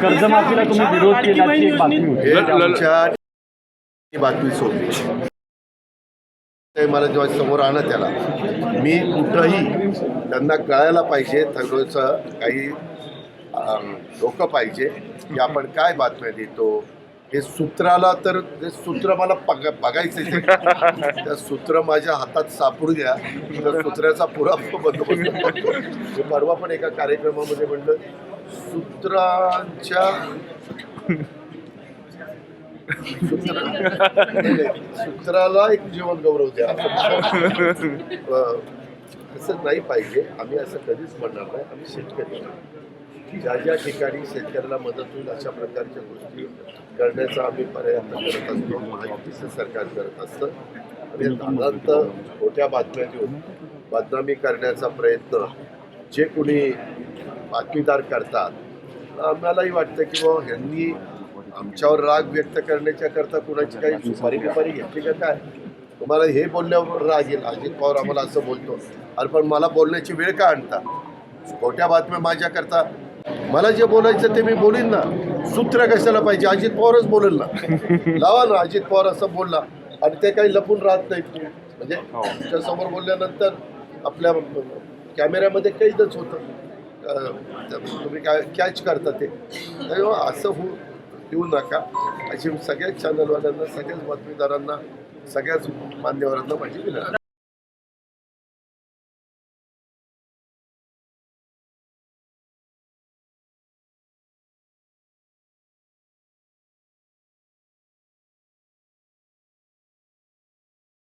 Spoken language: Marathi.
कर्जमाफीला तुम्ही विरोध केल्याची एक बातमी होती. आमच्या बातमी सोडली ते मला जेव्हा समोर आणत त्याला मी कुठंही त्यांना कळायला पाहिजे थोडंसं काही डोकं पाहिजे की आपण काय बातम्या देतो. हे सूत्राला तर ते सूत्र मला बघायचं त्या सूत्र माझ्या हातात सापडू द्या तर सूत्राचा पुरा बंदोबस्त. परवा पण एका कार्यक्रमामध्ये म्हणलं सूत्राला एक जीवन गौरव द्या असं नाही पाहिजे. आम्ही असं कधीच म्हणणार नाही. आम्ही शेतकरी ज्या ज्या ठिकाणी शेतकऱ्याला मदत होईल अशा प्रकारच्या गोष्टी करण्याचा आम्ही प्रयत्न करत असतो. महायुतीचं सरकार करत असतं आणि साधारणत खोट्या बातम्या देऊन बदनामी करण्याचा प्रयत्न जे कोणी बातमीदार करतात आम्हालाही वाटतं की बाबा ह्यांनी आमच्यावर राग व्यक्त करण्याच्या करता कुणाची काही सुपारी बिपारी घेतली का काय. तुम्हाला हे बोलल्यावर राग येईल. अजित पवार आम्हाला असं बोलतो अरे पण मला बोलण्याची वेळ का आणता. खोट्या बातम्या माझ्याकरता मला जे बोलायचं ते मी बोलीन ना. सूत्र कशाला पाहिजे. अजित पवारच बोलेल ना. लावा ना अजित पवार असं बोलला आणि ते काही लपून राहत नाहीत. म्हणजे तुमच्यासमोर बोलल्यानंतर आपल्या कॅमेऱ्यामध्ये कैदच होतं. तुम्ही काय कॅच करता ते असं देऊ नका अशी सगळ्याच चॅनलवाल्यांना सगळ्याच बातमीदारांना सगळ्याच मान्यवरांना माझी विनंती.